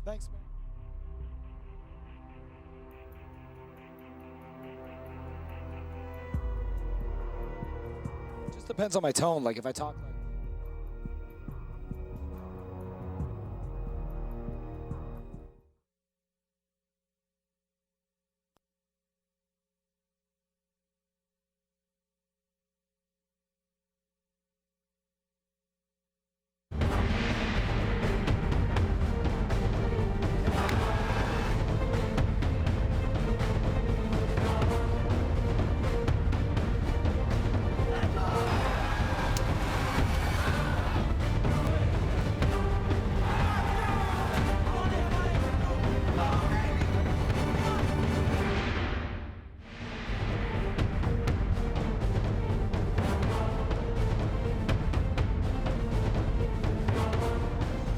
Thanks, man. Just depends on my tone. Like if I talk like.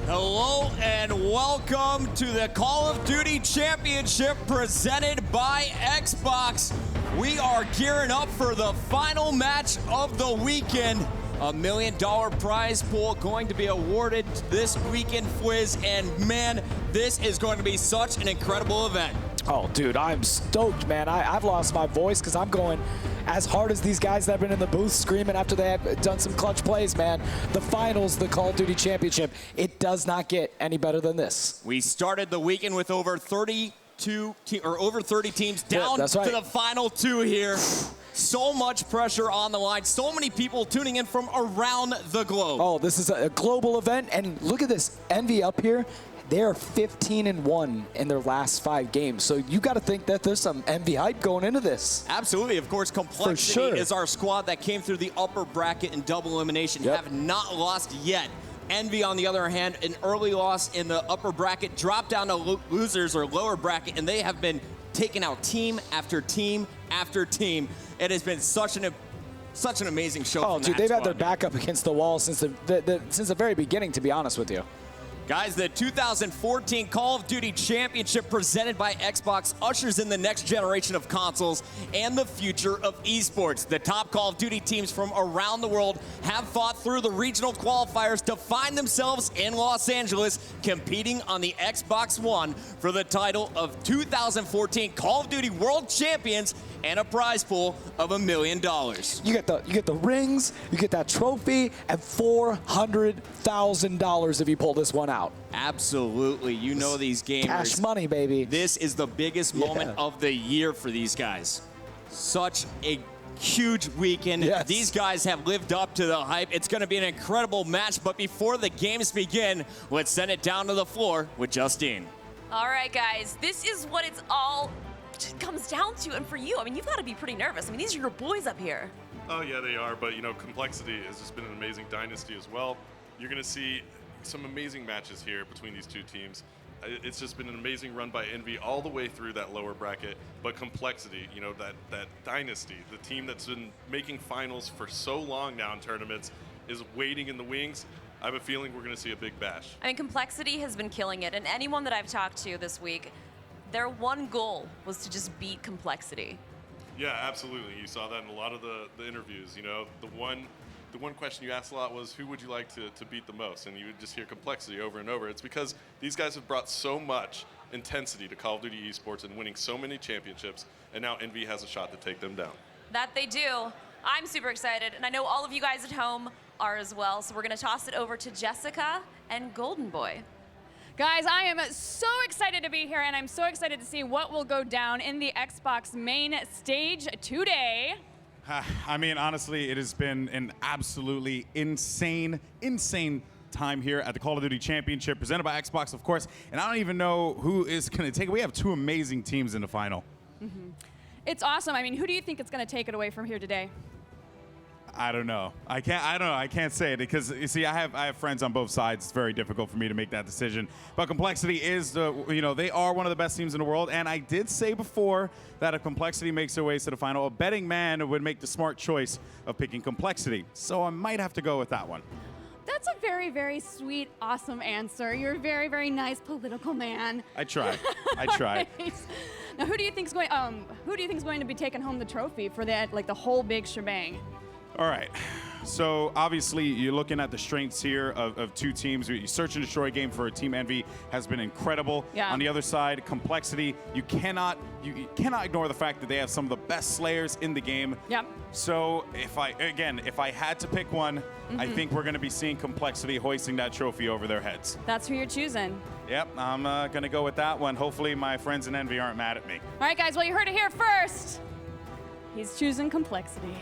Hello and welcome to the Call of Duty Championship presented by Xbox. We are gearing up for the final match of the weekend. $1 million prize pool going to be awarded this weekend, Fwiz, and man, this is going to be such an incredible event. Oh, dude, I'm stoked, man. I've lost my voice because I'm going as hard as these guys that have been in the booth screaming after they have done some clutch plays, man. The finals, the Call of Duty Championship, it does not get any better than this. We started the weekend with over 30 teams down that's right. to the final two here. So much pressure on the line. So many people tuning in from around the globe. Oh, this is a global event, and look at this. Envy up here. They're 15-1 in their last 5 games. So you got to think that there's some Envy hype going into this. Absolutely. Of course, Complexity is our squad that came through the upper bracket in double elimination. Have not lost yet. Envy, on the other hand, an early loss in the upper bracket, dropped down to losers or lower bracket, and they have been taking out team after team after team. It has been such an amazing show. Oh, dude, they've had their back up against the wall since the very beginning, to be honest with you. Guys, the 2014 Call of Duty Championship presented by Xbox ushers in the next generation of consoles and the future of esports. The top Call of Duty teams from around the world have fought through the regional qualifiers to find themselves in Los Angeles competing on the Xbox One for the title of 2014 Call of Duty World Champions and a prize pool of $1 million. You get the rings, you get that trophy, and $400,000 if you pull this one out. Absolutely. You know these gamers. Cash money, baby. This is the biggest moment of the year for these guys. Such a huge weekend. Yes. These guys have lived up to the hype. It's going to be an incredible match, but before the games begin, let's send it down to the floor with Justine. All right, guys, this is what it's all comes down to, and for you, I mean, you've got to be pretty nervous. I mean, these are your boys up here. Oh yeah, they are, but you know, Complexity has just been an amazing dynasty as well. You're going to see some amazing matches here between these two teams. It's just been an amazing run by Envy all the way through that lower bracket, but Complexity, you know, that dynasty, the team that's been making finals for so long now in tournaments, is waiting in the wings. I have a feeling we're going to see a big bash. I mean, Complexity has been killing it, and anyone that I've talked to this week, their one goal was to just beat Complexity. Yeah, absolutely. You saw that in a lot of the interviews. You know, the one question you asked a lot was, who would you like to beat the most? And you would just hear Complexity over and over. It's because these guys have brought so much intensity to Call of Duty esports and winning so many championships, and now Envy has a shot to take them down. That they do. I'm super excited, and I know all of you guys at home are as well, so we're going to toss it over to Jessica and Golden Boy. Guys, I am so excited to be here, and I'm so excited to see what will go down in the Xbox main stage today. I mean, honestly, it has been an absolutely insane time here at the Call of Duty Championship, presented by Xbox, of course, and I don't even know who is going to take it. We have 2 amazing teams in the final. Mm-hmm. It's awesome. I mean, who do you think is going to take it away from here today? I don't know. I can't say it because, you see, I have friends on both sides. It's very difficult for me to make that decision. But Complexity is they are one of the best teams in the world. And I did say before that if Complexity makes their way to the final, a betting man would make the smart choice of picking Complexity. So I might have to go with that one. That's a very, very sweet, awesome answer. You're a very, very nice political man. I try. I try. Now, who do you think's going to be taking home the trophy for that, like the whole big shebang? All right. So obviously you're looking at the strengths here of two teams. Your search and destroy game for Team Envy has been incredible. Yeah. On the other side, complexity. You cannot ignore the fact that they have some of the best slayers in the game. Yep. So if I had to pick one, I think we're going to be seeing complexity hoisting that trophy over their heads. That's who you're choosing. Yep, I'm going to go with that one. Hopefully my friends in Envy aren't mad at me. All right, guys, well, you heard it here first. He's choosing complexity.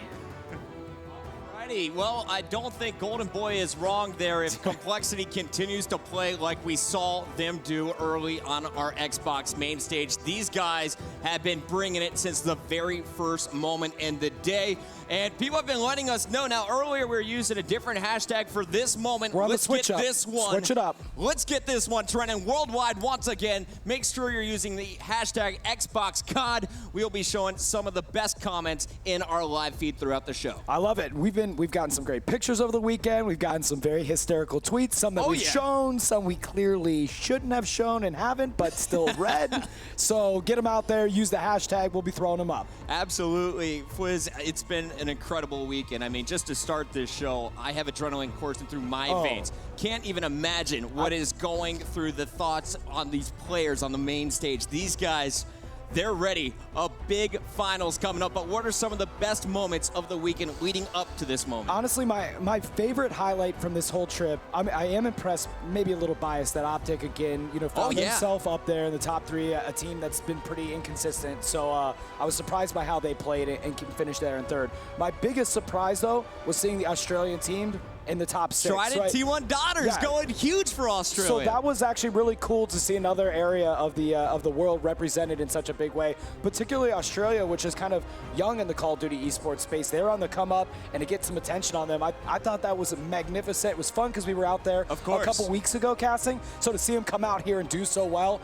Alrighty, well, I don't think Golden Boy is wrong there if Complexity continues to play like we saw them do early on our Xbox main stage. These guys have been bringing it since the very first moment in the day. And people have been letting us know. Now, earlier we were using a different hashtag for this moment. We're on Let's the switch get up. this one. Switch it up. Let's get this one trending worldwide once again. Make sure you're using the hashtag XboxCOD. We'll be showing some of the best comments in our live feed throughout the show. I love it. We've gotten some great pictures over the weekend. We've gotten some very hysterical tweets. Some that we've shown, some we clearly shouldn't have shown and haven't, but still read. So get them out there. Use the hashtag. We'll be throwing them up. Absolutely. Fwiz, it's been an incredible weekend. I mean, just to start this show, I have adrenaline coursing through my veins. Can't even imagine what is going through the thoughts on these players on the main stage. These guys, they're ready. A big finals coming up. But what are some of the best moments of the weekend leading up to this moment? Honestly, my favorite highlight from this whole trip, I am impressed, maybe a little biased, that Optic again, found himself up there in the top 3, a team that's been pretty inconsistent. So I was surprised by how they played it and finished there in 3rd. My biggest surprise, though, was seeing the Australian team in the top 6. Trident T1 Daughters going huge for Australia. So that was actually really cool to see another area of the world represented in such a big way, particularly Australia, which is kind of young in the Call of Duty esports space. They're on the come up, and to get some attention on them, I thought that was magnificent. It was fun because we were out there a couple weeks ago casting, so to see them come out here and do so well,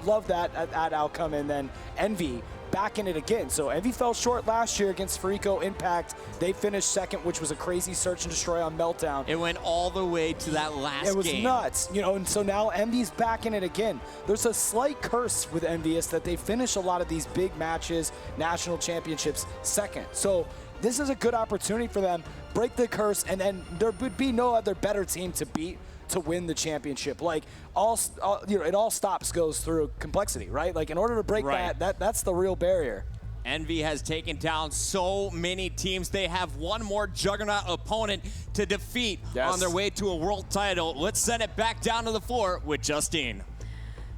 love that outcome. And then Envy back in it again. So Envy fell short last year against Farico Impact. They finished 2nd, which was a crazy search and destroy on Meltdown. It went all the way to that last game. It was nuts, and so now Envy's back in it again. There's a slight curse with EnvyUS that they finish a lot of these big matches, national championships, 2nd. So this is a good opportunity for them. Break the curse, and then there would be no other better team to beat to win the championship. Like it all goes through complexity, right? Like in order to break that's the real barrier. Envy has taken down so many teams. They have one more juggernaut opponent to defeat on their way to a world title. Let's send it back down to the floor with Justine.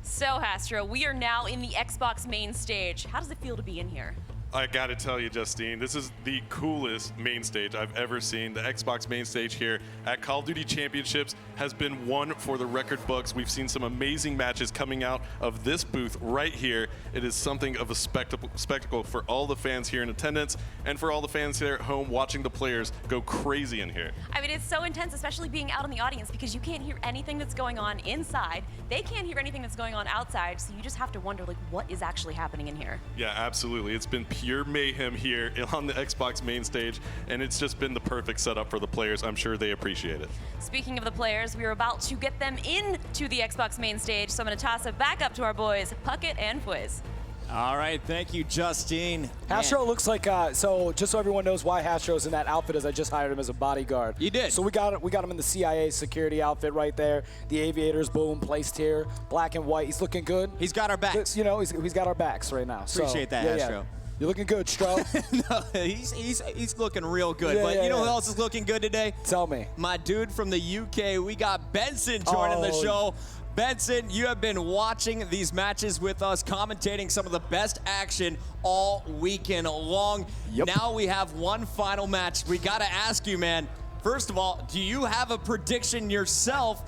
So, Hastro, we are now in the Xbox main stage. How does it feel to be in here? I gotta tell you, Justine, this is the coolest main stage I've ever seen. The Xbox main stage here at Call of Duty Championships has been one for the record books. We've seen some amazing matches coming out of this booth right here. It is something of a spectacle for all the fans here in attendance and for all the fans here at home watching the players go crazy in here. I mean, it's so intense, especially being out in the audience, because you can't hear anything that's going on inside. They can't hear anything that's going on outside, so you just have to wonder, like, what is actually happening in here? Yeah, absolutely. It's been pure mayhem here on the Xbox main stage, and it's just been the perfect setup for the players. I'm sure they appreciate it. Speaking of the players, we are about to get them into the Xbox main stage, so I'm going to toss it back up to our boys, Puckett and Fwiz. All right, thank you, Justine. Hastro looks like, so just so everyone knows why Hastro's in that outfit, is I just hired him as a bodyguard. You did. So we got him in the CIA security outfit right there. The aviators, boom, placed here, black and white. He's looking good. He's got our backs. He's got our backs right now. Appreciate that, Hastro. You're looking good, Stro. No, he's looking real good. But you know who else is looking good today? Tell me. My dude from the UK. We got Benson joining the show. Benson, you have been watching these matches with us, commentating some of the best action all weekend long. Yep. Now we have one final match. We got to ask you, man, first of all, do you have a prediction yourself?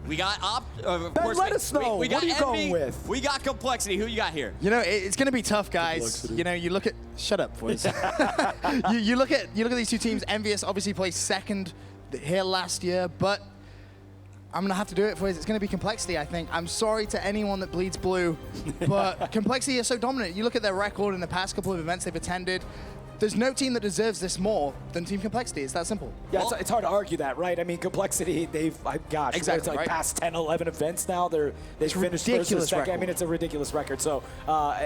We got of course. Let us know. We got what are you Envy, going with? We got Complexity. Who you got here? It's going to be tough, guys. You look at. Shut up, boys. you look at these two teams. EnvyUS obviously placed 2nd here last year, but I'm going to have to do it for you. It's going to be Complexity, I think. I'm sorry to anyone that bleeds blue, but Complexity is so dominant. You look at their record in the past couple of events they've attended. there's no team that deserves this more than Team Complexity. It's that simple. Yeah, it's hard to argue that, right? I mean, Complexity, gosh, Exactly, it's like right? past 10, 11 events now. They've finished first or ridiculous second. I record. mean, it's a ridiculous record. So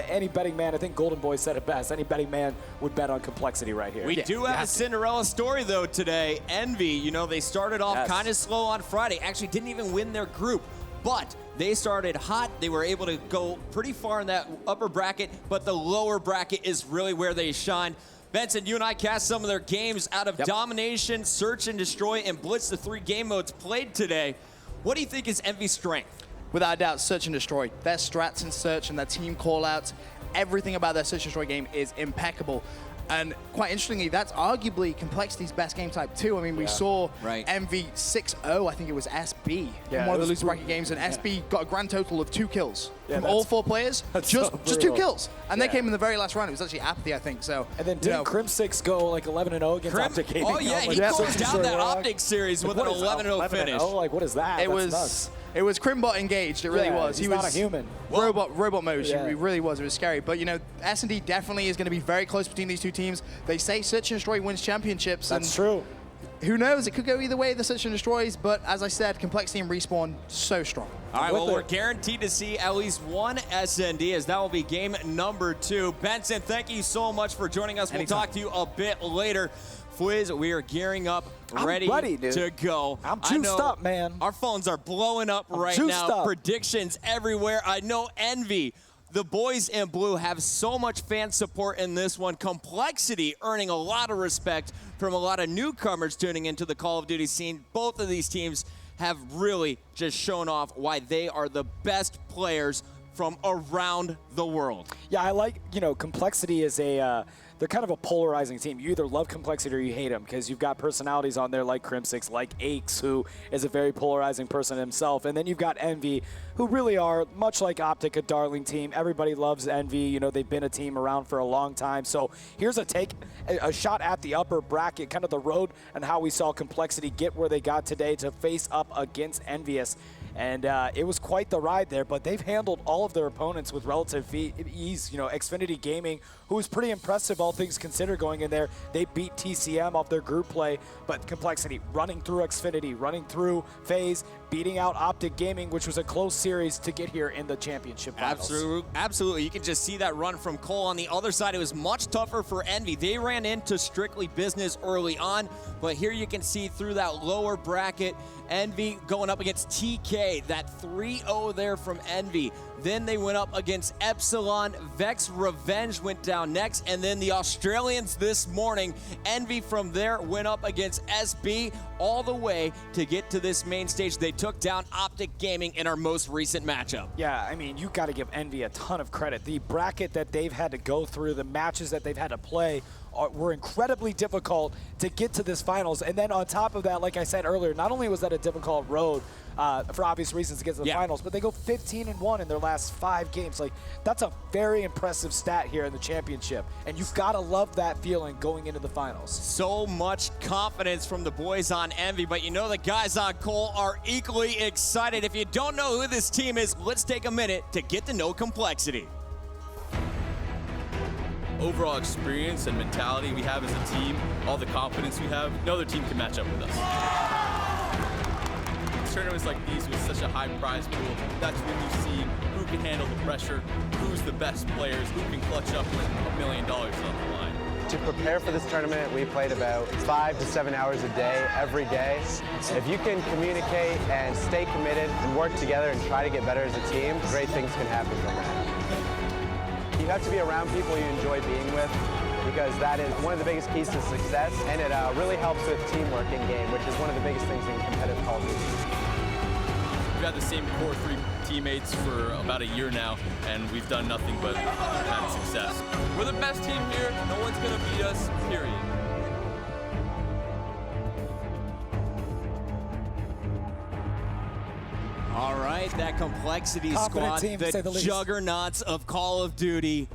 any betting man, I think Golden Boy said it best, any betting man would bet on Complexity right here. We do have a Cinderella story, though, today. Envy, you know, they started off kind of slow on Friday. Actually didn't even win their group. But they started hot. They were able to go pretty far in that upper bracket, but the lower bracket is really where they shine. Benson, you and I cast some of their games out of Domination, Search and Destroy, and Blitz, the 3 game modes played today. What do you think is Envy's strength? Without a doubt, Search and Destroy. Their strats in Search and their team callouts, everything about their Search and Destroy game is impeccable. And quite interestingly, that's arguably Complexity's best game type too. I mean, we saw Envy 6-0, I think it was SB, in one of the loser bracket games, and SB got a grand total of 2 kills from all 4 players, just 2 kills. And they came in the very last round. It was actually Apathy, I think. So. And then didn't Crim6 go like 11-0 against Optic Gaming? Oh yeah, he closed down that Optic series with an 11-0 finish. Oh, like what is that? It was Crimbot engaged. It really was. He was not a human. Robot mode. It really was. It was scary. But you know, S&D definitely is going to be very close between these 2 teams. They say Search and Destroy wins championships. That's true. Who knows? It could go either way, the Search and Destroys. But as I said, Complexity and Respawn so strong. All right, well, we're guaranteed to see at least one SND, as that will be game number 2. Benson, thank you so much for joining us. We'll talk to you a bit later. Fwiz, we are gearing up, ready to go. I'm juiced up, man. Our phones are blowing up right now. Predictions everywhere. I know Envy, the boys in blue, have so much fan support in this one. Complexity earning a lot of respect from a lot of newcomers tuning into the Call of Duty scene. Both of these teams have really just shown off why they are the best players from around the world. Yeah, I like, you know, Complexity is they're kind of a polarizing team. You either love Complexity or you hate them, because you've got personalities on there like Crim6, like Aches, who is a very polarizing person himself. And then you've got Envy, who really are, much like Optic, a darling team. Everybody loves Envy. You know, they've been a team around for a long time. So here's a shot at the upper bracket, kind of the road and how we saw Complexity get where they got today to face up against EnvyUS. And it was quite the ride there, but they've handled all of their opponents with relative ease. You know, Xfinity Gaming, who was pretty impressive, all things considered, going in there. They beat TCM off their group play, but Complexity running through Xfinity, running through FaZe, beating out Optic Gaming, which was a close series to get here in the championship finals. Absolutely. You can just see that run from Cole. On the other side, it was much tougher for Envy. They ran into strictly business early on, but here you can see through that lower bracket, Envy going up against TK, that 3-0 there from Envy. Then they went up against Epsilon. Vex Revenge went down next. And then the Australians this morning, Envy from there went up against SB all the way to get to this main stage. They took down Optic Gaming in our most recent matchup. Yeah, I mean, you got to give Envy a ton of credit. The bracket that they've had to go through, the matches that they've had to play, were incredibly difficult to get to this finals. And then on top of that, like I said earlier, not only was that a difficult road for obvious reasons to get to the finals, but they go 15-1 in their last 5 games. Like, that's a very impressive stat here in the championship. And you've got to love that feeling going into the finals. So much confidence from the boys on Envy, but you know the guys on Cole are equally excited. If you don't know who this team is, let's take a minute to get to know Complexity. Overall experience and mentality we have as a team, all the confidence we have, no other team can match up with us. Tournaments like these with such a high prize pool, that's when you see who can handle the pressure, who's the best players, who can clutch up with $1 million on the line. To prepare for this tournament, we played about 5 to 7 hours a day, every day. If you can communicate and stay committed and work together and try to get better as a team, great things can happen from that. You have to be around people you enjoy being with, because that is one of the biggest keys to success, and it really helps with teamwork in game, which is one of the biggest things in competitive Call of Duty. We've had the same core 3 teammates for about a year now, and we've done nothing but had success. We're the best team here. No one's going to beat us, period. All right, that Complexity squad, the juggernauts of Call of Duty.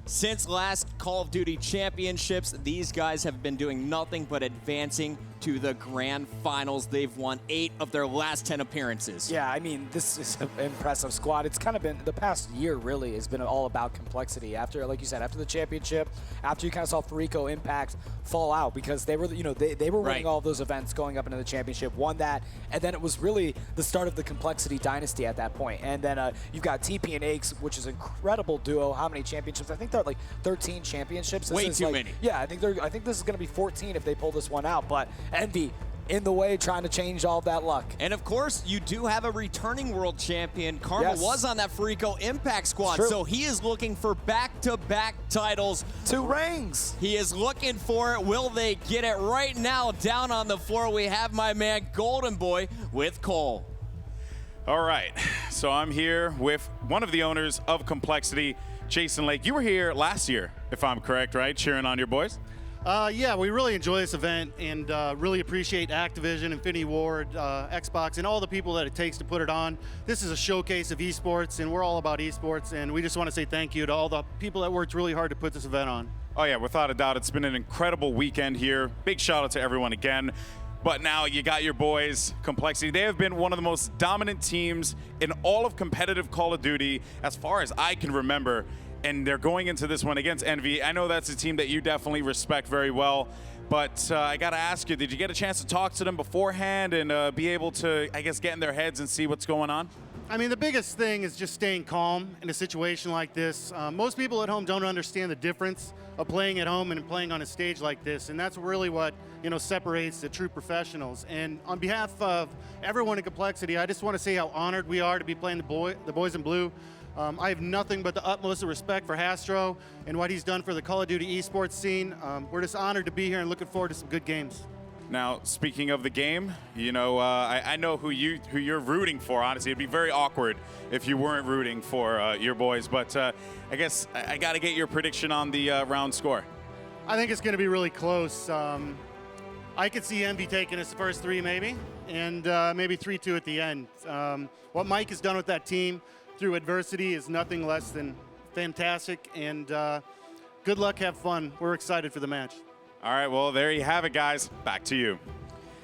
Since last Call of Duty championships, these guys have been doing nothing but advancing to the grand finals. They've won 8 of their last 10 appearances. Yeah, I mean, this is an impressive squad. It's kind of been, the past year really has been all about complexity. After, like you said, after the championship, after you kind of saw Farico Impact fall out, because they were, you know, they were winning all of those events going up into the championship, won that, and then it was really the start of the complexity dynasty at that point. And then you've got TP and Aches, which is an incredible duo. How many championships? I think they're like 13 championships. Way too many. Yeah, I think this is going to be 14 if they pull this one out. But Envy in the way, trying to change all of that luck. And of course, you do have a returning world champion. Karma was on that Farico Impact squad, so he is looking for back-to-back titles. 2 rings. He is looking for it. Will they get it? Right now, down on the floor, we have my man Golden Boy with Cole. All right, so I'm here with one of the owners of Complexity, Jason Lake. You were here last year, if I'm correct, right? Cheering on your boys? Yeah, we really enjoy this event and really appreciate Activision, Infinity Ward, Xbox, and all the people that it takes to put it on. This is a showcase of esports, and we're all about esports, and we just want to say thank you to all the people that worked really hard to put this event on. Oh yeah, without a doubt, it's been an incredible weekend here. Big shout out to everyone again. But now you got your boys, Complexity. They have been one of the most dominant teams in all of competitive Call of Duty as far as I can remember. And they're going into this one against Envy. I know that's a team that you definitely respect very well. But I got to ask you, did you get a chance to talk to them beforehand and be able to, I guess, get in their heads and see what's going on? I mean, the biggest thing is just staying calm in a situation like this. Most people at home don't understand the difference of playing at home and playing on a stage like this, and that's really what, you know, separates the true professionals. And on behalf of everyone in Complexity, I just want to say how honored we are to be playing the boys in blue. I have nothing but the utmost respect for Hastro and what he's done for the Call of Duty esports scene. We're just honored to be here and looking forward to some good games. Now, speaking of the game, you know, I know who you're rooting for. Honestly, it'd be very awkward if you weren't rooting for your boys. But I guess I got to get your prediction on the round score. I think it's going to be really close. I could see Envy taking us the first 3, maybe, and maybe 3-2 at the end. What Mike has done with that team through adversity is nothing less than fantastic. And good luck, have fun. We're excited for the match. All right, well, there you have it, guys. Back to you.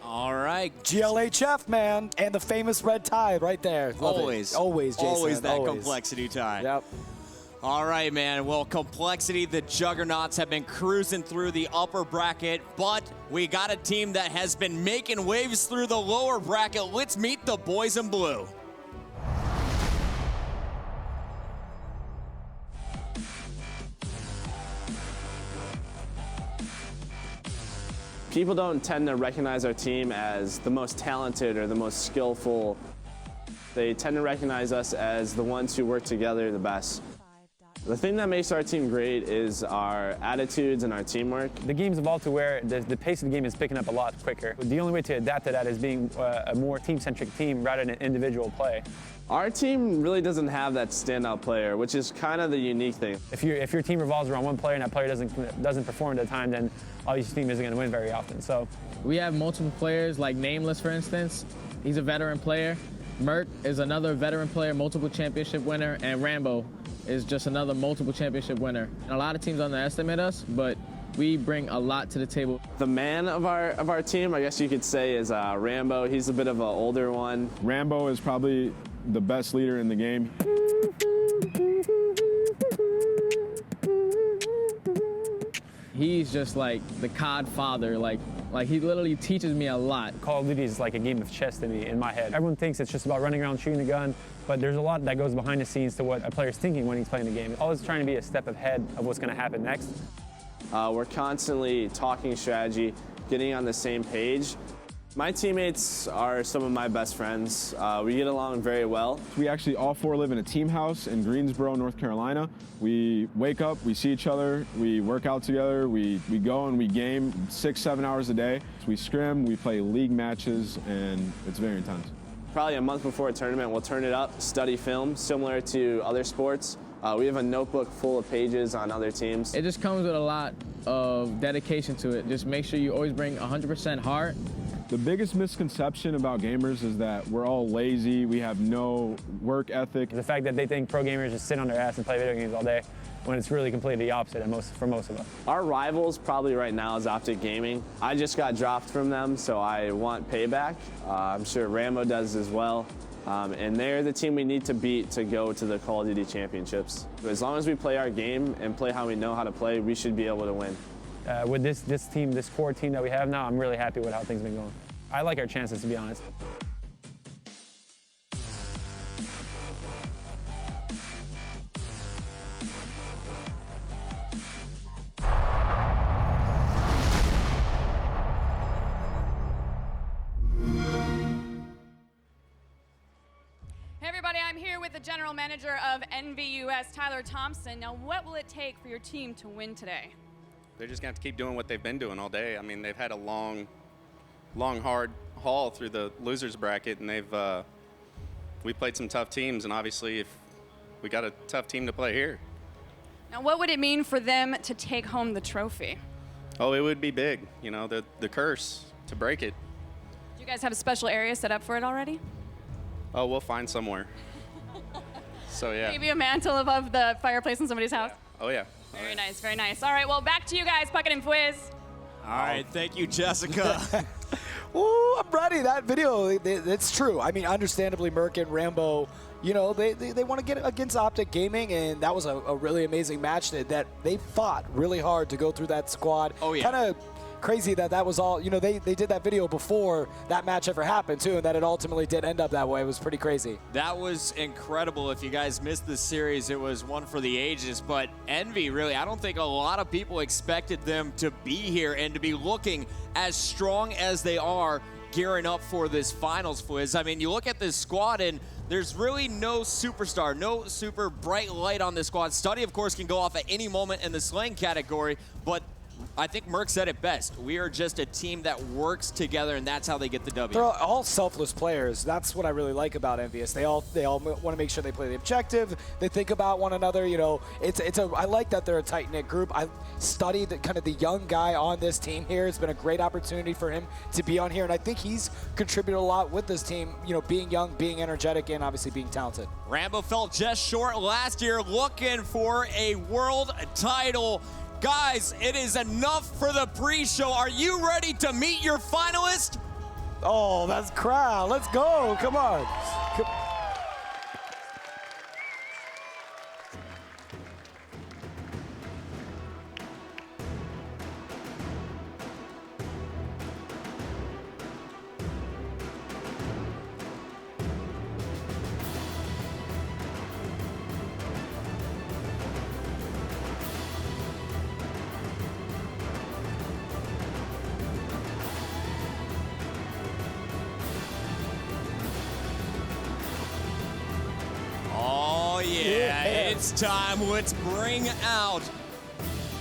All right. GLHF, man, and the famous red tie right there. Love Always. it. Always, Jason. Always that always. Complexity tie. Yep. All right, man. Well, Complexity, the Juggernauts, have been cruising through the upper bracket, but we got a team that has been making waves through the lower bracket. Let's meet the boys in blue. People don't tend to recognize our team as the most talented or the most skillful. They tend to recognize us as the ones who work together the best. The thing that makes our team great is our attitudes and our teamwork. The game's evolved to where the pace of the game is picking up a lot quicker. The only way to adapt to that is being a more team-centric team rather than individual play. Our team really doesn't have that standout player, which is kind of the unique thing. If your team revolves around one player and that player doesn't perform at the time, then obviously your team isn't going to win very often. So we have multiple players, like Nameless, for instance. He's a veteran player. Merc is another veteran player, multiple championship winner, and Rambo is just another multiple championship winner. And a lot of teams underestimate us, but we bring a lot to the table. The man of our team, I guess you could say, is Rambo. He's a bit of an older one. Rambo is probably the best leader in the game. He's just like the CoD father. Like he literally teaches me a lot. Call of Duty is like a game of chess to me in my head. Everyone thinks it's just about running around shooting a gun, but there's a lot that goes behind the scenes to what a player's thinking when he's playing the game. Always trying to be a step ahead of what's going to happen next. We're constantly talking strategy, getting on the same page. My teammates are some of my best friends. We get along very well. We actually all 4 live in a team house in Greensboro, North Carolina. We wake up, we see each other, we work out together, we go and we game 6-7 hours a day. We scrim, we play league matches, and it's very intense. Probably a month before a tournament, we'll turn it up, study film, similar to other sports. We have a notebook full of pages on other teams. It just comes with a lot of dedication to it. Just make sure you always bring 100% heart The biggest misconception about gamers is that we're all lazy, we have no work ethic. The fact that they think pro gamers just sit on their ass and play video games all day, when it's really completely the opposite for most of us. Our rivals probably right now is Optic Gaming. I just got dropped from them, so I want payback. I'm sure Rambo does as well. And they're the team we need to beat to go to the Call of Duty Championships. As long as we play our game and play how we know how to play, we should be able to win. With this team, this core team that we have now, I'm really happy with how things have been going. I like our chances, to be honest. Hey everybody, I'm here with the general manager of EnvyUS, Tyler Thompson. Now, what will it take for your team to win today? They're just going to have to keep doing what they've been doing all day. I mean, they've had a long, hard haul through the losers bracket, and we played some tough teams, and obviously if we got a tough team to play here. Now, what would it mean for them to take home the trophy? Oh, it would be big, you know, the curse to break it. Do you guys have a special area set up for it already? Oh, we'll find somewhere. So, yeah. Maybe a mantle above the fireplace in somebody's house? Oh, yeah. Very nice, very nice. All right, well, back to you guys, Puckett and Fwiz. All right, thank you, Jessica. Ooh, I'm ready. That video, it's true. I mean, understandably, Merc and Rambo, you know, they want to get against Optic Gaming, and that was a really amazing match that they fought really hard to go through that squad. Oh, yeah. Kind of crazy that was all, you know, they did that video before that match ever happened, too, and that it ultimately did end up that way. It was pretty crazy. That was incredible. If you guys missed the series, it was one for the ages. But Envy, really, I don't think a lot of people expected them to be here and to be looking as strong as they are gearing up for this finals, Fwiz. I mean, you look at this squad, and there's really no superstar, no super bright light on this squad. Study, of course, can go off at any moment in the slaying category, but I think Merc said it best. We are just a team that works together, and that's how they get the W. They're all selfless players. That's what I really like about EnvyUS. They all want to make sure they play the objective. They think about one another. You know, I like that they're a tight-knit group. I studied kind of the young guy on this team here. It's been a great opportunity for him to be on here, and I think he's contributed a lot with this team. You know, being young, being energetic, and obviously being talented. Rambo fell just short last year, looking for a world title. Guys, it is enough for the pre-show. Are you ready to meet your finalist? Oh, that's crowd. Let's go. Come on. It's time. Let's bring out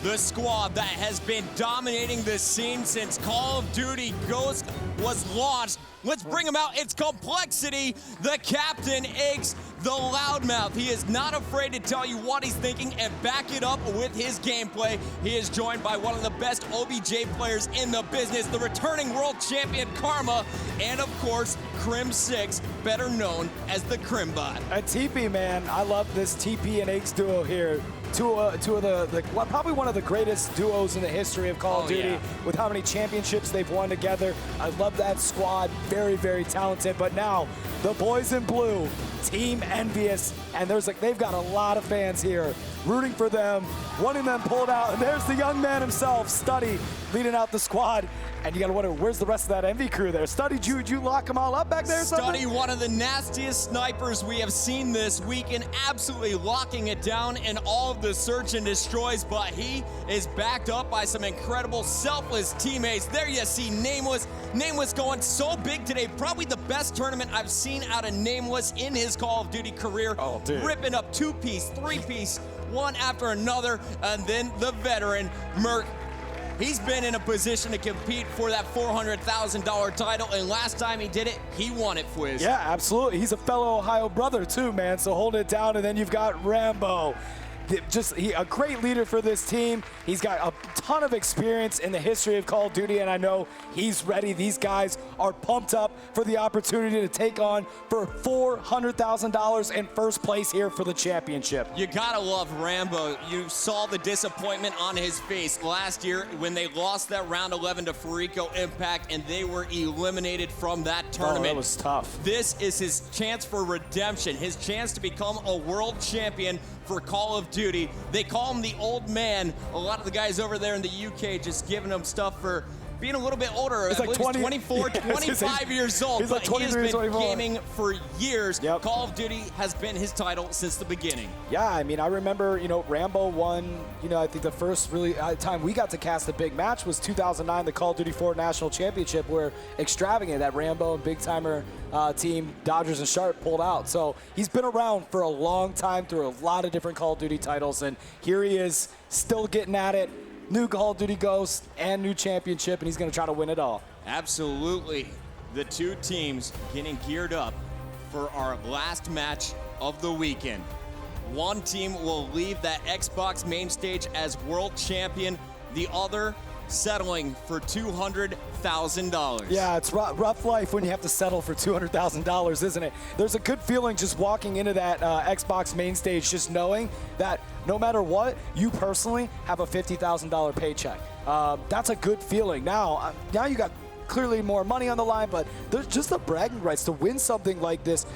the squad that has been dominating the scene since Call of Duty Ghost was launched. Let's bring him out. It's Complexity, the Captain Aches, the loudmouth. He is not afraid to tell you what he's thinking and back it up with his gameplay. He is joined by one of the best OBJ players in the business, the returning world champion Karma, and of course, Crim 6, better known as the Crimbot. And TP, man, I love this TP and Aches duo here. Two of the probably one of the greatest duos in the history of Call of Duty, with how many championships they've won together. I love that squad, very, very talented. But now, the boys in blue, Team EnvyUS, and they've got a lot of fans here rooting for them, wanting them pulled out. And there's the young man himself, Study, leading out the squad. And you gotta wonder, where's the rest of that Envy crew there? Study, did you lock them all up back there or something? Study, one of the nastiest snipers we have seen this weekend, absolutely locking it down in all of the search and destroys, but he is backed up by some incredible selfless teammates. There you see Nameless. Nameless going so big today, probably the best tournament I've seen out of Nameless in his Call of Duty career. Oh, dude. Ripping up two-piece, three-piece, one after another, and then the veteran, Merc. He's been in a position to compete for that $400,000 title, and last time he did it, he won it, Fwiz. Yeah, absolutely. He's a fellow Ohio brother too, man, so hold it down. And then you've got Rambo. a great leader for this team. He's got a ton of experience in the history of Call of Duty, and I know he's ready. These guys are pumped up for the opportunity to take on for $400,000 in first place here for the championship. You gotta love Rambo. You saw the disappointment on his face last year when they lost that round 11 to Farico Impact, and they were eliminated from that tournament. Oh, that was tough. This is his chance for redemption, his chance to become a world champion for Call of Duty. They call him the old man. A lot of the guys over there in the UK just giving him stuff for being a little bit older. He's like 20, 24, 25 years old. He's like 23, he has been 24. gaming for years. Yep. Call of Duty has been his title since the beginning. Yeah, I mean, I remember, Rambo won, I think the first really time we got to cast a big match was 2009, the Call of Duty 4 National Championship, where Extravagant, that Rambo and Big Timer team, Dodgers and Sharp, pulled out. So he's been around for a long time through a lot of different Call of Duty titles, and here he is still getting at it. New Call of Duty Ghost and new championship, and he's going to try to win it all. Absolutely. The two teams getting geared up for our last match of the weekend. One team will leave that Xbox main stage as world champion. The other settling for $200,000. Yeah, it's rough life when you have to settle for $200,000, isn't it? There's a good feeling just walking into that Xbox main stage, just knowing that no matter what, you personally have a $50,000 paycheck. That's a good feeling. Now you got clearly more money on the line, but there's just the bragging rights to win something like this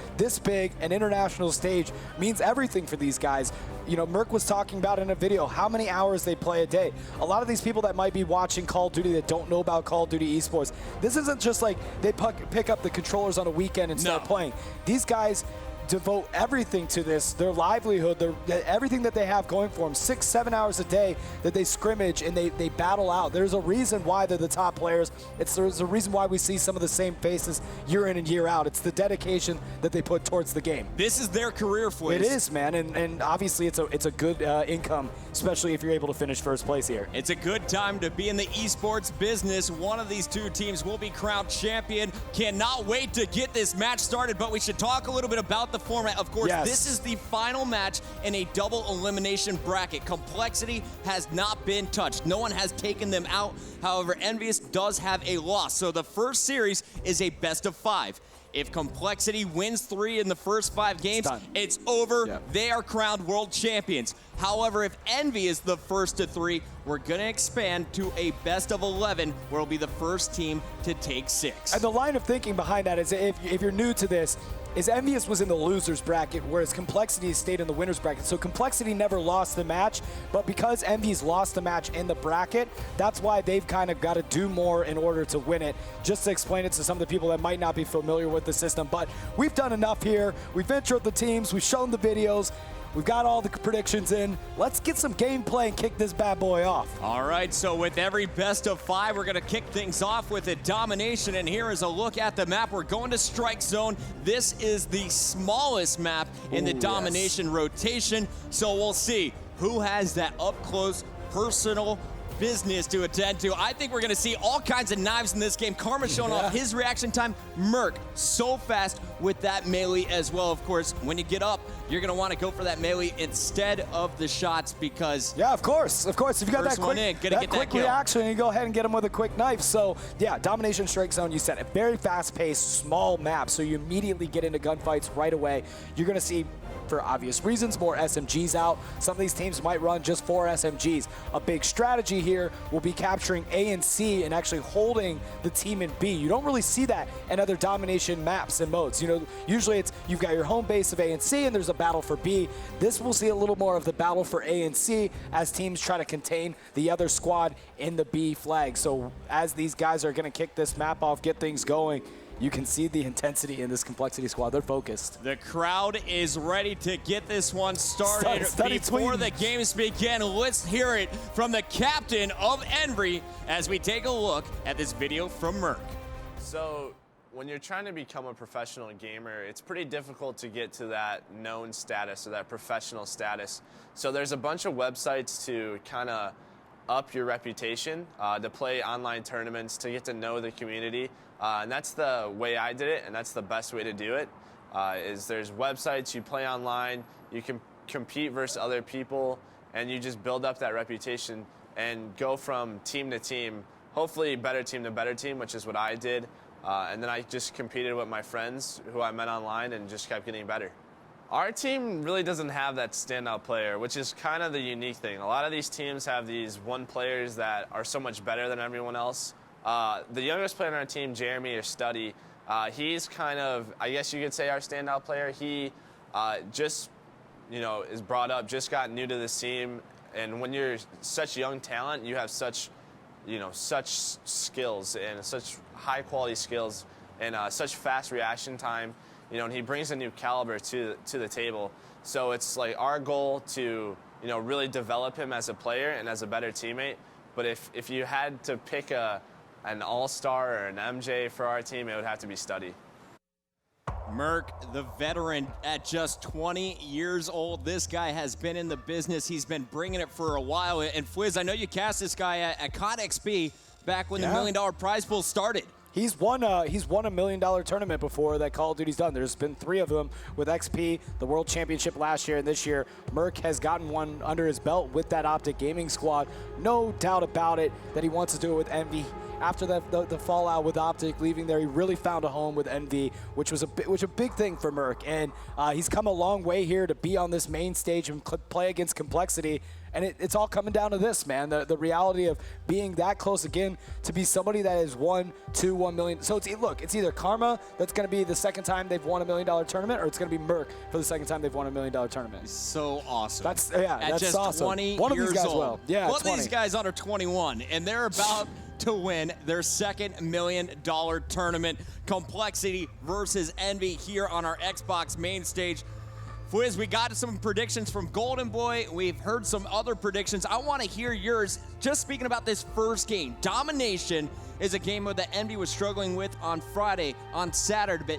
big, an international stage, means everything for these guys. Merc was talking about in a video how many hours they play a day. A lot of these people that might be watching Call of Duty that don't know about Call of Duty esports, this isn't just like they pick up the controllers on a weekend and start playing. These guys devote everything to this, their livelihood, everything that they have going for them, 6-7 hours a day that they scrimmage and they battle out. There's a reason why they're the top players. There's a reason why we see some of the same faces year in and year out. It's the dedication that they put towards the game. This is their career, Fliz. It is, man, and obviously it's a good income, especially if you're able to finish first place here. It's a good time to be in the esports business. One of these two teams will be crowned champion. Cannot wait to get this match started, but we should talk a little bit about the format. Of course, This is the final match in a double elimination bracket. Complexity has not been touched. No one has taken them out. However, EnvyUS does have a loss. So the first series is a best of 5. If Complexity wins 3 in the first 5 games, it's over. Yep. They are crowned world champions. However, if Envy is the first to 3, we're going to expand to a best of 11, where it'll be the first team to take 6. And the line of thinking behind that is, if you're new to this, is EnvyUS was in the losers bracket, whereas Complexity stayed in the winners bracket. So Complexity never lost the match, but because EnvyUS lost the match in the bracket, that's why they've kind of got to do more in order to win it. Just to explain it to some of the people that might not be familiar with the system, but we've done enough here. We've introed the teams, we've shown the videos, we've got all the predictions in. Let's get some gameplay and kick this bad boy off. All right, so with every best of 5, we're going to kick things off with a domination, and here is a look at the map. We're going to Strike Zone. This is the smallest map in the domination rotation, so we'll see who has that up-close, personal business to attend to. I think we're going to see all kinds of knives in this game. Karma showing off his reaction time. Merc so fast with that melee as well. Of course, when you get up, you're going to want to go for that melee instead of the shots because... Yeah, of course. If you got that quick reaction, you go ahead and get him with a quick knife. So, yeah, Domination Strike Zone, you said, a very fast-paced, small map, so you immediately get into gunfights right away. You're going to see, for obvious reasons, more SMGs out. Some of these teams might run just 4 SMGs. A big strategy here will be capturing A and C and actually holding the team in B. You don't really see that in other domination maps and modes. Usually it's you've got your home base of A and C and there's a battle for B. This will see a little more of the battle for A and C as teams try to contain the other squad in the B flag. So as these guys are going to kick this map off, get things going, you can see the intensity in this Complexity squad. They're focused. The crowd is ready to get this one started before the games begin. Let's hear it from the captain of Envy as we take a look at this video from Merc. So when you're trying to become a professional gamer, it's pretty difficult to get to that known status or that professional status. So there's a bunch of websites to kind of up your reputation, to play online tournaments, to get to know the community. And that's the way I did it, and that's the best way to do it, is there's websites, you play online, you can compete versus other people, and you just build up that reputation and go from team to team, hopefully better team to better team, which is what I did. And then I just competed with my friends who I met online and just kept getting better. Our team really doesn't have that standout player, which is kind of the unique thing. A lot of these teams have these one players that are so much better than everyone else. The youngest player on our team, Jeremy or Studdy, he's kind of, I guess you could say, our standout player. He just, is brought up, just got new to this team. And when you're such young talent, you have such, such skills and such high quality skills and such fast reaction time. And he brings a new caliber to the table. So it's like our goal to, really develop him as a player and as a better teammate. But if you had to pick an all-star or an MJ for our team, it would have to be Studdy. Merk, the veteran at just 20 years old. This guy has been in the business. He's been bringing it for a while. And Fwiz, I know you cast this guy at CoD XP back when the $1 million prize pool started. He's won a $1 million tournament before that Call of Duty's done. There's been 3 of them with XP, the World Championship last year, and this year Merk has gotten one under his belt with that Optic Gaming squad. No doubt about it that he wants to do it with Envy. After the fallout with Optic leaving there, he really found a home with Envy, which was a big thing for Merk. And he's come a long way here to be on this main stage and play against Complexity. And it's all coming down to this, man. The reality of being that close again to be somebody that has won 1 million. So it's either Karma that's going to be the second time they've won $1 million tournament, or it's going to be Merk for the second time they've won $1 million tournament. So awesome. That's at just awesome. 20 One of years these guys old. will. Yeah, One 20. of these guys under 21, and they're about to win their second $1 million tournament. Complexity versus Envy here on our Xbox main stage. Fwiz, we got some predictions from Golden Boy. We've heard some other predictions. I want to hear yours. Just speaking about this first game, Domination is a game that Envy was struggling with on Saturday,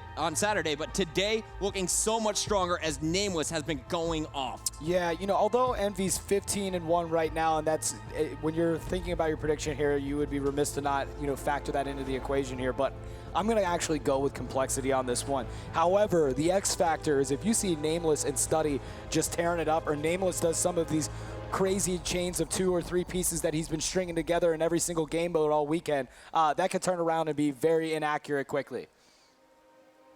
but today looking so much stronger as Nameless has been going off. Yeah, although Envy's 15-1 right now, and that's when you're thinking about your prediction here, you would be remiss to not factor that into the equation here. But I'm going to actually go with Complexity on this one. However, the X factor is if you see Nameless and Studdy just tearing it up, or Nameless does some of these crazy chains of 2 or 3 pieces that he's been stringing together in every single game mode all weekend, that could turn around and be very inaccurate quickly.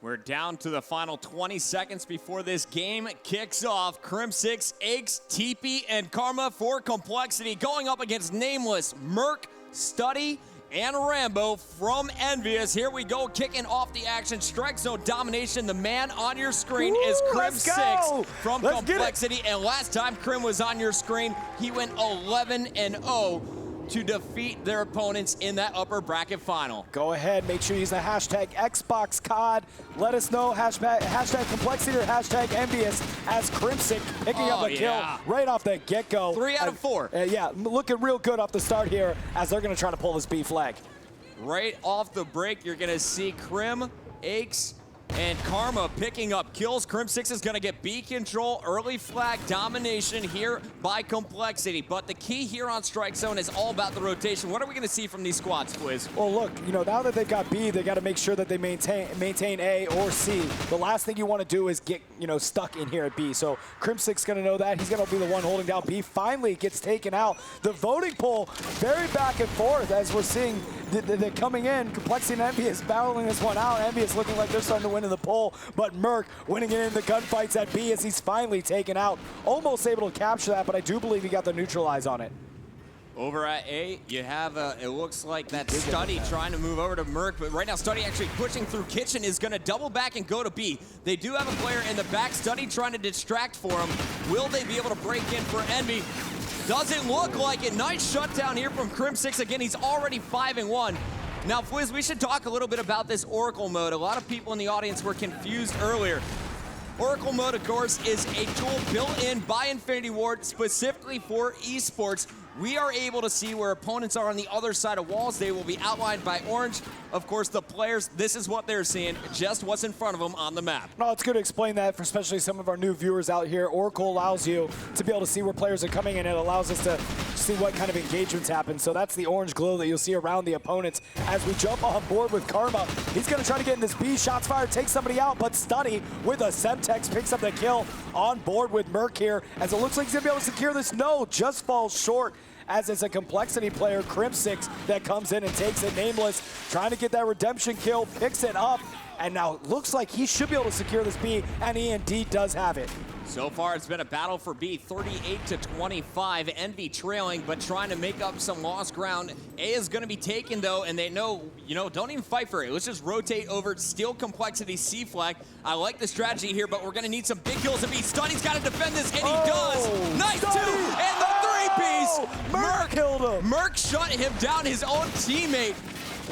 We're down to the final 20 seconds before this game kicks off. Crim6, Aches, TP, and Karma for Complexity going up against Nameless, Merk, Studdy, and Rambo from EnvyUS. Here we go, kicking off the action. Strike Zone Domination. The man on your screen is Crim6 from Complexity. And last time Crim was on your screen, he went 11-0 to defeat their opponents in that upper bracket final. Go ahead, make sure you use the hashtag XboxCOD. Let us know, hashtag Complexity or hashtag EnvyUS as Crim6 picking up a kill right off the get-go. 3 out of 4. Yeah, looking real good off the start here as they're going to try to pull this B flag. Right off the break, you're going to see Crim, Aches, and Karma picking up kills. Crim6 is going to get B control, early flag domination here by Complexity. But the key here on Strike Zone is all about the rotation. What are we going to see from these squads, Fwiz? Well, look, now that they've got B, they got to make sure that they maintain A or C. The last thing you want to do is get, stuck in here at B. So Crim6 going to know that. He's going to be the one holding down B. Finally gets taken out. The voting poll very back and forth as we're seeing they're coming in. Complexity and EnvyUS battling this one out. EnvyUS looking like they're starting to win in the poll, but Merk winning it in the gunfights at B as he's finally taken out. Almost able to capture that, but I do believe he got the neutralize on it. Over at A, you have, it looks like that Studdy trying to move over to Merk, but right now Studdy actually pushing through Kitchen is going to double back and go to B. They do have a player in the back, Studdy trying to distract for him. Will they be able to break in for Envy? Doesn't look like it. Nice shutdown here from Crim6. Again, he's already 5-1. Now, Fwiz, we should talk a little bit about this Oracle mode. A lot of people in the audience were confused earlier. Oracle mode, of course, is a tool built in by Infinity Ward specifically for esports. We are able to see where opponents are on the other side of walls. They will be outlined by orange. of course, the players, this is what they're seeing, just what's in front of them on the map. No, it's good to explain that for especially some of our new viewers out here. Oracle allows you to be able to see where players are coming in. It allows us to see what kind of engagements happen. So that's the orange glow that you'll see around the opponents as we jump on board with Karma. He's going to try to get in this B. Shots fired, take somebody out, but Study with a Semtex picks up the kill on board with Merc here, as it looks like he's going to be able to secure this. No, just falls short, as it's a Complexity player, Crim6, that comes in and takes it. Nameless trying to get that redemption kill, picks it up, and now it looks like he should be able to secure this B, and he indeed does have it. So far, it's been a battle for B, 38-25. Envy trailing, but trying to make up some lost ground. A is going to be taken, though, and they know, don't even fight for it. Let's just rotate over, steal Complexity C flag. I like the strategy here, but we're going to need some big kills to beat. Study's got to defend this, and he does. Nice Study. two, and the three-piece. Merc killed him. Merc shut him down, his own teammate.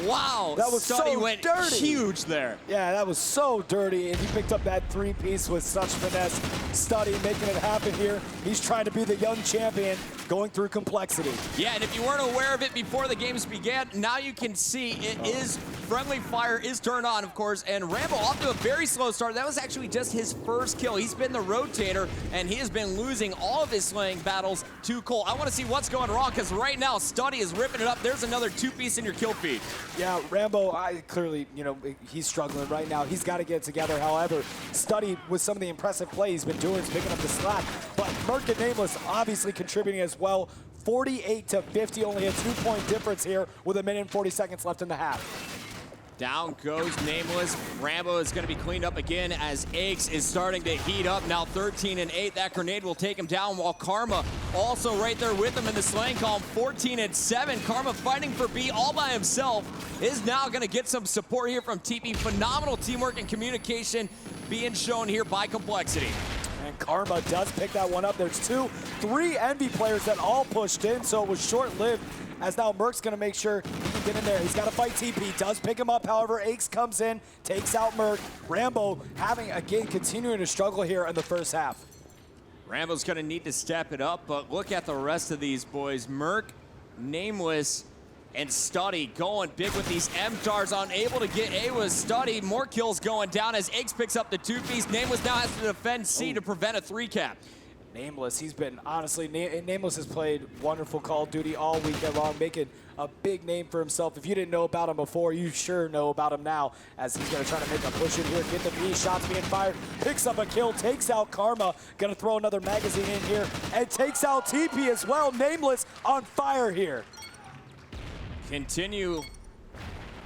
Wow, that was Study so went dirty. Huge there. Yeah, that was so dirty, and he picked up that three-piece with such finesse. Study making it happen here. He's trying to be the young champion going through Complexity. Yeah, and if you weren't aware of it before the games began, now you can see it is friendly fire is turned on, of course, and Rambo off to a very slow start. That was actually just his first kill. He's been the rotator, and he has been losing all of his slaying battles to Cole. I want to see what's going wrong, because right now, Study is ripping it up. There's another two-piece in your kill feed. Yeah, Rambo, clearly, he's struggling right now. He's got to get it together. However, Study, with some of the impressive plays he's been doing, is picking up the slack. But Merc and Nameless obviously contributing as well. 48-50, only a 2-point difference here with 1 minute and 40 seconds left in the half. Down goes Nameless. Rambo is going to be cleaned up again as Aches is starting to heat up. Now 13-8. That grenade will take him down, while Karma also right there with him in the slaying column. 14-7. Karma fighting for B all by himself is now going to get some support here from TP. Phenomenal teamwork and communication being shown here by Complexity. And Karma does pick that one up. There's 3 Envy players that all pushed in, so it was short-lived, as now Merc's going to make sure he can get in there. He's got to fight TP. Does pick him up, however. Aches comes in, takes out Merc. Rambo continuing to struggle here in the first half. Rambo's going to need to step it up, but look at the rest of these boys. Merc, Nameless, and Study going big with these M-Stars, unable to get A with Study. More kills going down as Aches picks up the 2-piece. Nameless now has to defend C to prevent a 3-cap. Nameless, he's been, honestly, Nameless has played wonderful Call of Duty all weekend long, making a big name for himself. If you didn't know about him before, you sure know about him now, as he's going to try to make a push in here, get the B, shots being fired, picks up a kill, takes out Karma, going to throw another magazine in here, and takes out TP as well. Nameless on fire here.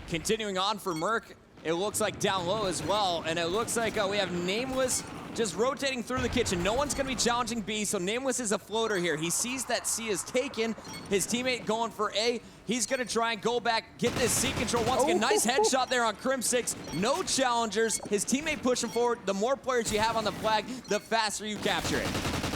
Continuing on for Merc, it looks like down low as well, and it looks like we have Nameless just rotating through the kitchen. No one's going to be challenging B, so Nameless is a floater here. He sees that C is taken, his teammate going for A. He's going to try and go back, get this C control once again. Nice headshot there on Crim6. No challengers. His teammate pushing forward. The more players you have on the flag, the faster you capture it.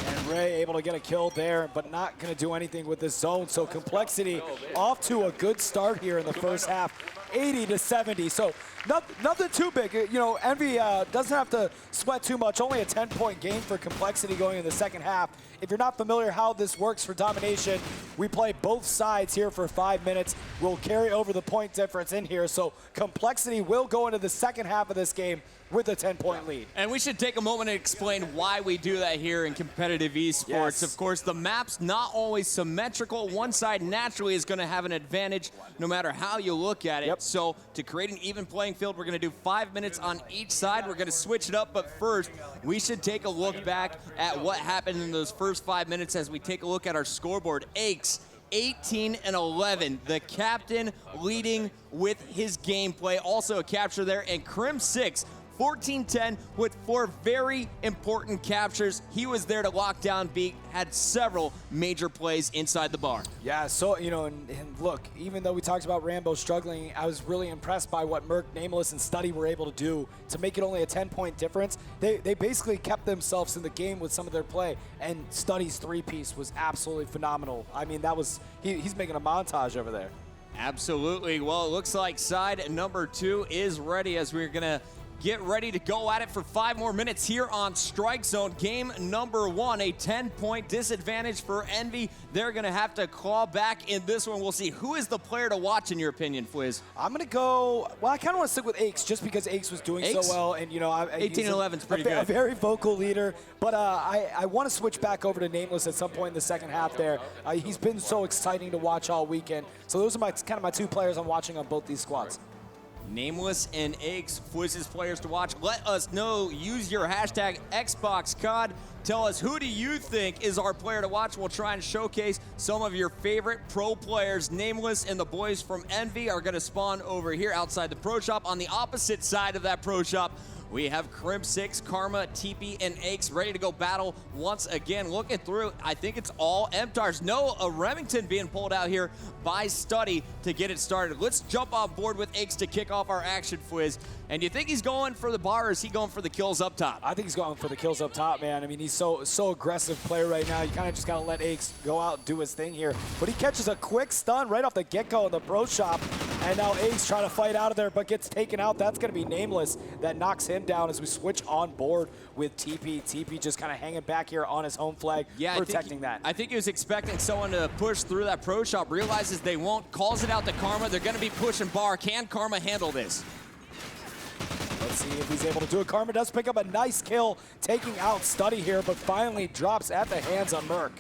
And Ray able to get a kill there, but not going to do anything with this zone. So Complexity off to a good start here in the first half, 80-70. So nothing too big. Envy doesn't have to sweat too much. Only a 10-point gain for Complexity going in the second half. If you're not familiar how this works for domination, we play both sides here for 5 minutes. We'll carry over the point difference in here. So Complexity will go into the second half of this game with a 10-point lead. And we should take a moment to explain why we do that here in competitive esports. Yes. Of course, the map's not always symmetrical. One side naturally is going to have an advantage no matter how you look at it. So to create an even playing field, we're going to do 5 minutes on each side. We're going to switch it up, but first, we should take a look back at what happened in those first 5 minutes as we take a look at our scoreboard. Aches, 18-11, the captain leading with his gameplay. Also a capture there, and Crim6, 14-10 with 4 very important captures. He was there to lock down B, had several major plays inside the bar. Yeah, so, and look, even though we talked about Rambo struggling, I was really impressed by what Merc, Nameless, and Study were able to do to make it only a 10-point difference. They basically kept themselves in the game with some of their play, and Study's 3-piece was absolutely phenomenal. I mean, he's making a montage over there. Absolutely. Well, it looks like side number 2 is ready as we're going to get ready to go at it for 5 more minutes here on Strike Zone. Game number 1, a 10-point disadvantage for Envy. They're going to have to claw back in this one. We'll see who is the player to watch in your opinion, Fwiz. I'm going to go, well, I kind of want to stick with Aches just because Aches was doing so well. And, you know, 18-11 is pretty good. A very vocal leader. But I want to switch back over to Nameless at some point in the second half there. He's been so exciting to watch all weekend. So those are kind of my 2 players I'm watching on both these squads. Nameless and Aches, Fwiz's players to watch. Let us know. Use your hashtag XboxCOD. Tell us, who do you think is our player to watch? We'll try and showcase some of your favorite pro players. Nameless and the boys from Envy are going to spawn over here outside the pro shop. On the opposite side of that pro shop, we have Crimp6, Karma, TP, and Aches ready to go battle once again. Looking through, I think it's all MTARs. No, a Remington being pulled out here by Study to get it started. Let's jump on board with Aches to kick off our action, Fwiz. And do you think he's going for the bar, or is he going for the kills up top? I think he's going for the kills up top, man. I mean, he's so aggressive player right now. You kind of just got to let Aches go out and do his thing here. But he catches a quick stun right off the get-go in the pro shop. And now Aches trying to fight out of there, but gets taken out. That's going to be Nameless. That knocks him down as we switch on board with TP. TP just kind of hanging back here on his home flag, protecting that. I think he was expecting someone to push through that pro shop, realizes they won't, calls it out to Karma. They're going to be pushing bar. Can Karma handle this? Let's see if he's able to do it. Karma does pick up a nice kill, taking out Study here, but finally drops at the hands of Merc.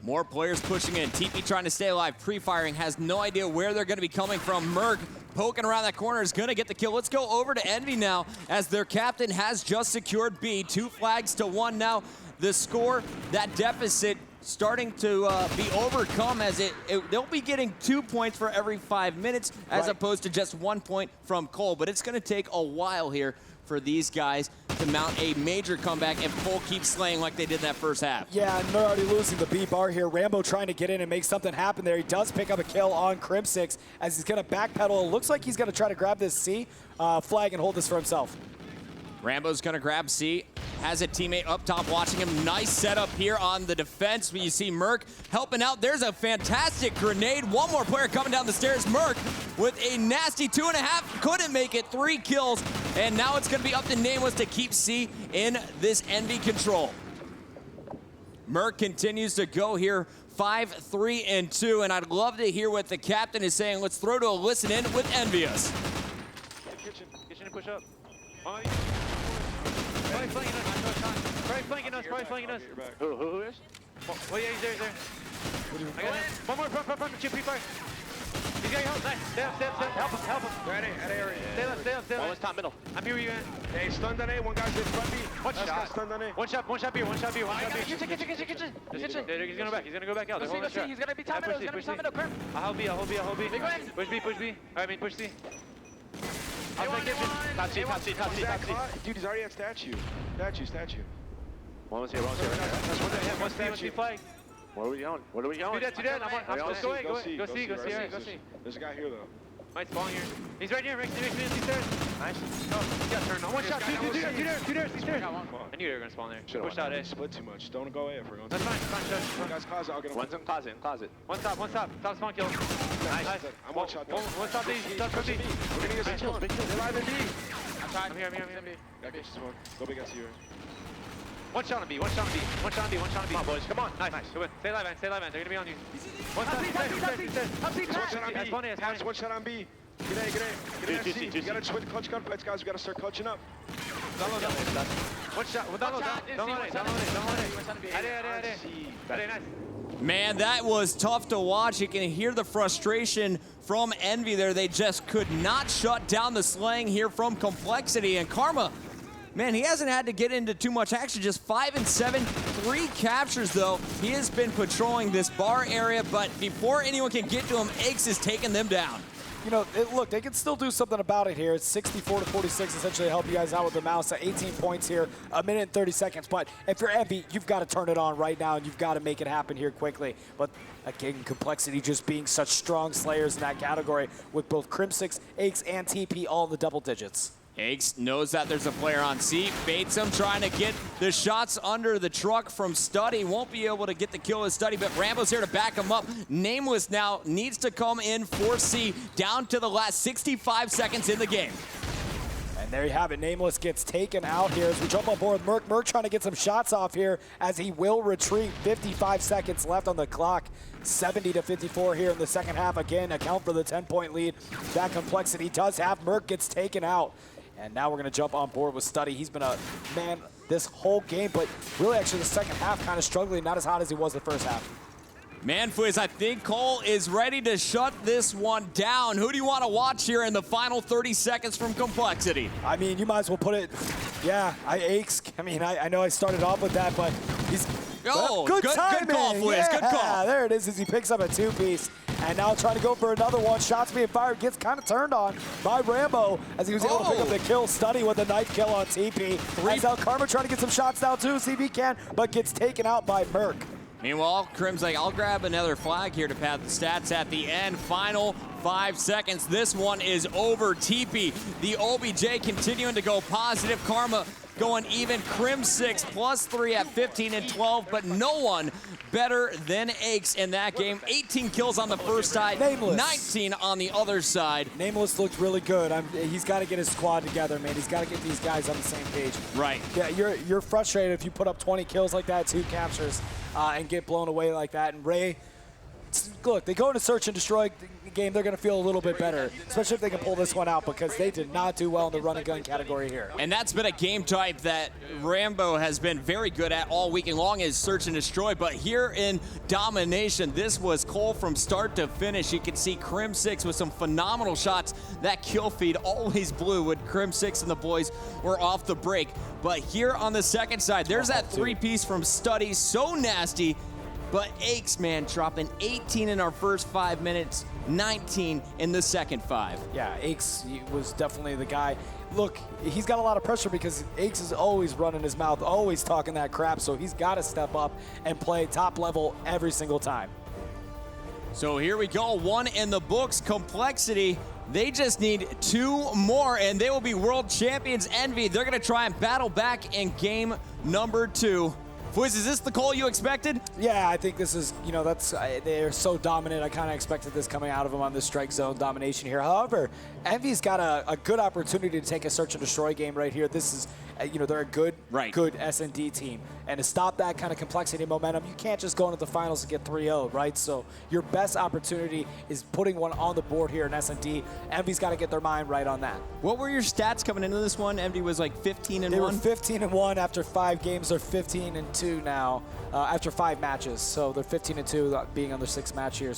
More players pushing in. TP trying to stay alive. Pre-firing, has no idea where they're going to be coming from. Merc poking around that corner is going to get the kill. Let's go over to Envy now, as their captain has just secured B. 2 flags to 1 now. The score, that deficit, starting to be overcome, as they'll be getting 2 points for every 5 minutes as opposed to just 1 point from Cole. But it's going to take a while here for these guys to mount a major comeback and Cole keeps slaying like they did in that first half. Yeah, and they're already losing the B bar here. Rambo trying to get in and make something happen there. He does pick up a kill on Crimp6 as he's going to backpedal. It looks like he's going to try to grab this C flag and hold this for himself. Rambo's going to grab C. Has a teammate up top watching him. Nice setup here on the defense. You see Merc helping out. There's a fantastic grenade. One more player coming down the stairs. Merc with a nasty 2.5. Couldn't make it. 3 kills. And now it's going to be up to Nameless to keep C in this Envy control. Merc continues to go here. 5, 3, and 2. And I'd love to hear what the captain is saying. Let's throw to a listen in with EnvyUS. Kitchen and push up. Probably flanking us. Probably flanking us. Probably flanking us. Who is? Oh, yeah, he's there. I got him. One more. Front. Chip, pre-fire. He's got your help. Nice. Stay up. Help him. Right at area. Stay up. One was top middle. I'm here where you at. Hey, stunned on A. One guy's in front of me. One shot. Stunned on A. One shot here. Kitchen. He's gonna go back out. He's gonna be top middle. I'll hold B. Push B. I mean, push C. Top C. Dude, he's already at statue. Statue. One was here. That's one statue. Flag. Where are we going? Do that. I'm supposed to go see. There's a guy here, though. Might spawn here. He's right here. Next to me. He's there. Nice. He got turned on. One shot. Two there. I knew they were going to spawn there. Push out A. Split too much. Don't go A if we're going to. That's fine. Guys, closet. I'll get him. One's in closet. One top. Top spawn kill. Nice. I'm one shot. One top B. Top B. We're going to get some kills. Big kills. They're live in B. I'm here. Got catch this one. Go big guys here. One shot on B. Come on, boys. Come on. Nice. Go in. Stay live, man. They're going to be on you. One shot on B. Get A. C. You got to switch clutch gunfights, guys. We got to start clutching up. One shot. Don't let it. Nice. Man, that was tough to watch. You can hear the frustration from Envy there. They just could not shut down the slaying here from Complexity. And Karma, man, he hasn't had to get into too much action. Just 5 and 7, 3 captures though. He has been patrolling this bar area, but before anyone can get to him, Aches is taking them down. You know, look, they can still do something about it here. It's 64-46, essentially to help you guys out with the mouse. 18 points here, 1 minute and 30 seconds. But if you're Envy, you've got to turn it on right now, and you've got to make it happen here quickly. But again, Complexity just being such strong slayers in that category with both Crimp6, Aches, and TP all in the double digits. Aches knows that there's a player on C, baits him, trying to get the shots under the truck from Study. Won't be able to get the kill with Study, but Rambo's here to back him up. Nameless now needs to come in for C, down to the last 65 seconds in the game. And And there you have it. Nameless gets taken out here as we jump on board with Merc. Merc trying to get some shots off here as he will retreat. 55 seconds left on the clock. 70-54 here in the second half. Again, account for the 10-point lead that Complexity does have. Merc gets taken out. And now we're going to jump on board with Study. He's been a man this whole game, but really actually the second half kind of struggling, not as hot as he was the first half. Man, Fizz, I think Cole is ready to shut this one down. Who do you want to watch here in the final 30 seconds from Complexity? I mean, you might as well put it, yeah, Aches. I mean, I know I started off with that, but he's good timing. Good call, Fizz, yeah, good call. There it is as he picks up a two-piece. And now trying to go for another one. Shots being fired, gets kind of turned on by Rambo as he was able to pick up the kill. Study with a knife kill on TP. As El Karma trying to get some shots down too, see if he can, but gets taken out by Merc. Meanwhile, Crim's like, I'll grab another flag here to pad the stats at the end. Final 5 seconds. This one is over. TP, the OBJ continuing to go positive. Karma going even. Crim 6 +3 at 15 and 12, but no one better than Aches in that game. 18 kills on the first side, Nameless. 19 on the other side. Nameless looked really good. He's got to get his squad together, man. He's got to get these guys on the same page. Right. Yeah, you're frustrated if you put up 20 kills like that, 2 captures, and get blown away like that. And Ray, look, they go into search and destroy game, they're going to feel a little bit better, especially if they can pull this one out, because they did not do well in the run and gun category here. And that's been a game type that Rambo has been very good at all weekend long, is search and destroy. But here in domination, this was Cole from start to finish. You can see Crim 6 with some phenomenal shots. That kill feed always blew when Crim 6 and the boys were off the break. But here on the second side, there's that 3-piece from Study, so nasty. But Aches, man, dropping 18 in our first 5 minutes, 19 in the second 5. Yeah, Aches was definitely the guy. Look, he's got a lot of pressure because Aches is always running his mouth, always talking that crap, so he's got to step up and play top level every single time. So here we go, 1 in the books. Complexity, they just need 2 more, and they will be world champions. Envy, they're going to try and battle back in game number 2. Fizz, is this the Cole you expected? Yeah, I think this is, they're so dominant. I kind of expected this coming out of them on this strike zone domination here. However, Envy's got a good opportunity to take a search and destroy game right here. This is, they're a good S&D team. And to stop that kind of complexity and momentum, you can't just go into the finals and get 3-0'd, right? So your best opportunity is putting one on the board here in S&D. Envy's got to get their mind right on that. What were your stats coming into this one? Envy was like 15 and 1? They were 15 and 1 after 5 games. They're 15 and 2 now after 5 matches. So they're 15 and 2 being on their 6th match here. So